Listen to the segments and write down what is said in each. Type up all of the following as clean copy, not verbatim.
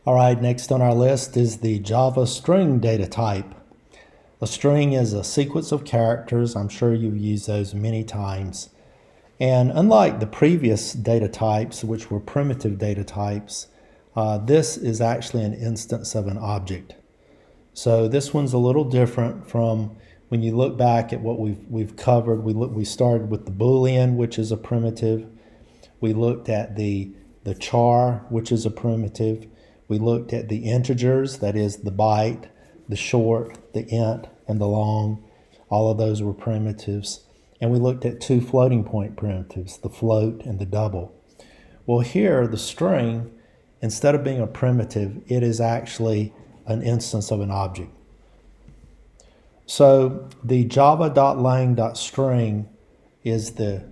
All right, next on our list is the Java string data type. A string is a sequence of characters. I'm sure you've used those many times. And unlike the previous data types, which were primitive data types, this is actually an instance of an object. So this one's a little different from when you look back at what we've covered. We started with the Boolean, which is a primitive. We looked at the char, which is a primitive. We looked at the integers, that is the byte, the short, the int, and the long. All of those were primitives. And we looked at two floating point primitives, the float and the double. Well, here, the string, instead of being a primitive, it is actually an instance of an object. So the java.lang.string is the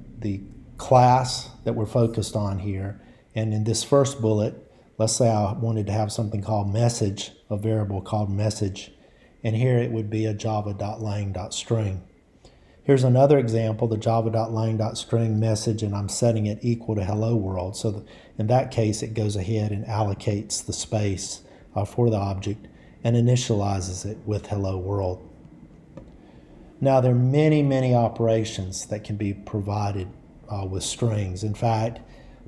class that we're focused on here. And in this first bullet, let's say I wanted to have something called message, a variable called message. And here it would be a java.lang.string. Here's another example, the java.lang.string message, and I'm setting it equal to hello world. So in that case, it goes ahead and allocates the space for the object and initializes it with hello world. Now, there are many operations that can be provided with strings. In fact,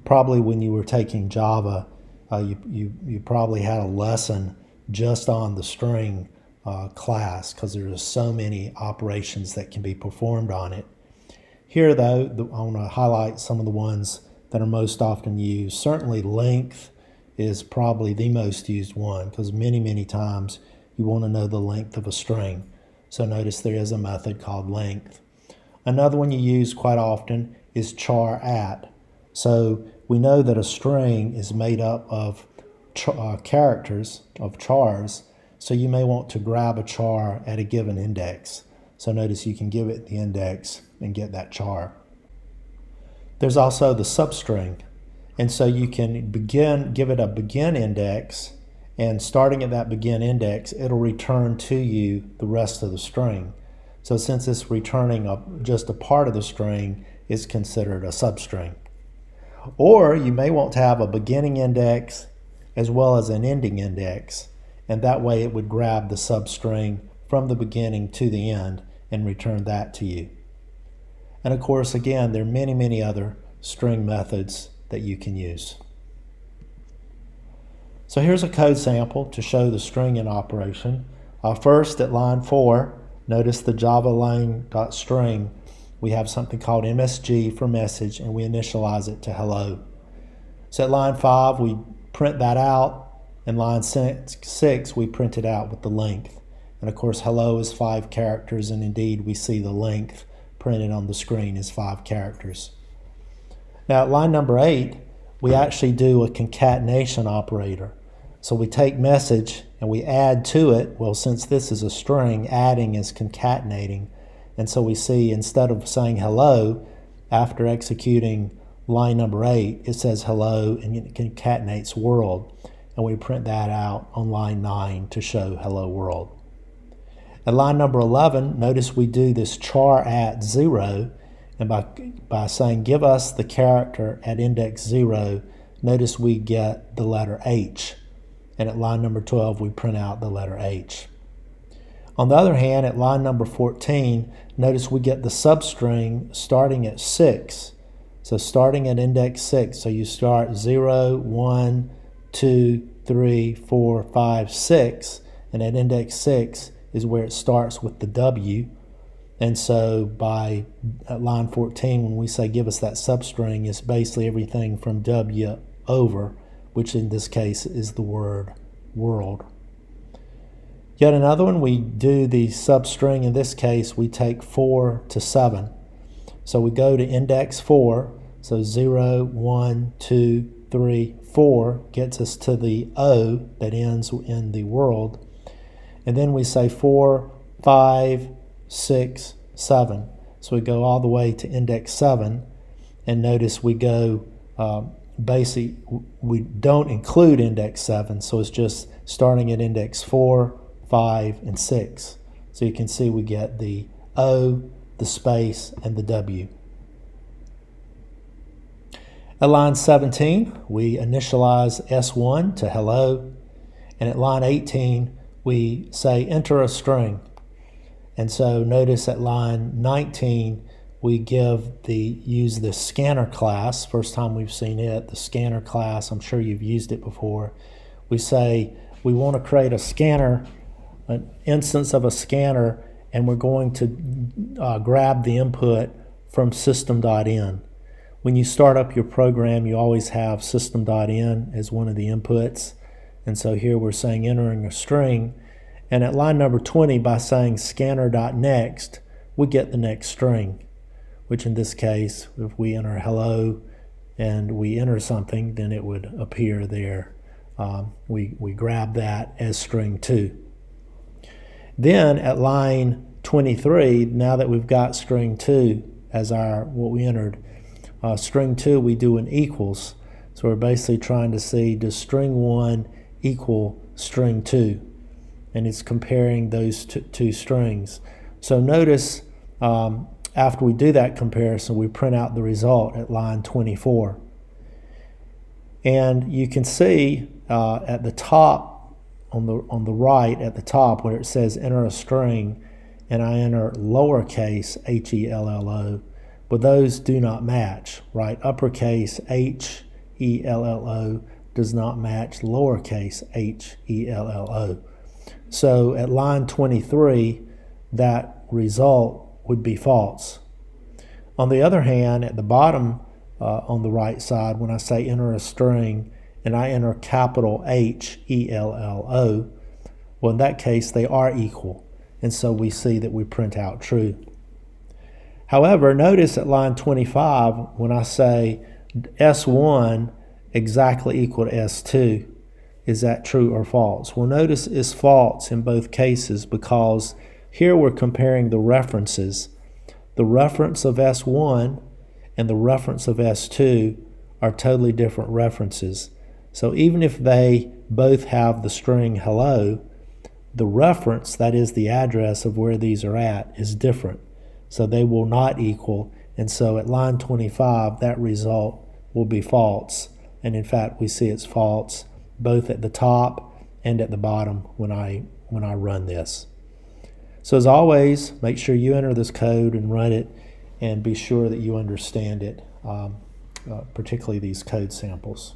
probably when you were taking Java, you probably had a lesson just on the string class, because there's so many operations that can be performed on it. Here, though, I want to highlight some of the ones that are most often used. Certainly, length is probably the most used one, because many times you want to know the length of a string. So notice there is a method called length. Another one you use quite often is char at. So we know that a string is made up of characters, of chars. So you may want to grab a char at a given index. So notice you can give it the index and get that char. There's also the substring. And so you can give it a begin index, and starting at that begin index, it'll return to you the rest of the string. So since it's returning just a part of the string, it's considered a substring. Or you may want to have a beginning index as well as an ending index, and that way it would grab the substring from the beginning to the end and return that to you. And of course, again, there are many other string methods that you can use. So here's a code sample to show the string in operation. First, at line 4, notice the java.lang.string. We have something called MSG for message, and we initialize it to hello. So at line 5, we print that out. In line 6, we print it out with the length. And of course, hello is 5 characters, and indeed we see the length printed on the screen is 5 characters. Now at line number 8, we actually do a concatenation operator. So we take message and we add to it. Well, since this is a string, adding is concatenating. And so we see, instead of saying hello, after executing line number 8, it says hello and it concatenates world. And we print that out on line 9 to show hello world. At line number 11, notice we do this char at 0. And by saying give us the character at index 0, notice we get the letter H. And at line number 12, we print out the letter H. On the other hand, at line number 14, notice we get the substring starting at 6. So starting at index 6, so you start 0, 1, 2, 3, 4, 5, 6. And at index 6 is where it starts with the W. And so at line 14, when we say give us that substring, it's basically everything from W over, which in this case is the word world. Yet another one, we do the substring. In this case, we take 4 to 7. So we go to index 4. So 0, 1, 2, 3, 4 gets us to the O that ends in the world. And then we say 4, 5, 6, 7. So we go all the way to index 7, and notice we go we don't include index 7, so it's just starting at index 4, 5, and 6. So you can see we get the O, the space, and the W. At line 17, we initialize S1 to hello, And at line 18, we say enter a string. And so notice at line 19, we use the scanner class. First time we've seen it, the scanner class. I'm sure you've used it before. We say we want to create a scanner, an instance of a scanner, and we're going to grab the input from system.in. When you start up your program, you always have system.in as one of the inputs. And so here we're saying entering a string. And at line number 20, by saying scanner.next, we get the next string, which in this case, if we enter hello and we enter something, then it would appear there. We grab that as string 2. Then at line 23, now that we've got string 2 as what we entered, string 2 we do an equals. So we're basically trying to see, does string 1 equal string 2? And it's comparing those two strings. So notice after we do that comparison, we print out the result at line 24. And you can see at the top, on the right at the top, where it says enter a string, and I enter lowercase HELLO, but those do not match, right? Uppercase HELLO does not match lowercase HELLO. So at line 23, that result would be false. On the other hand, at the bottom on the right side, when I say enter a string and I enter capital HELLO, well, in that case, they are equal. And so we see that we print out true. However, notice at line 25, when I say S1 exactly equal to S2, is that true or false? Well, notice it's false in both cases because here we're comparing the references. The reference of S1 and the reference of S2 are totally different references. So even if they both have the string hello, the reference, that is the address of where these are at, is different. So they will not equal. And so at line 25, that result will be false. And in fact, we see it's false both at the top and at the bottom when I run this. So as always, make sure you enter this code and run it and be sure that you understand it, particularly these code samples.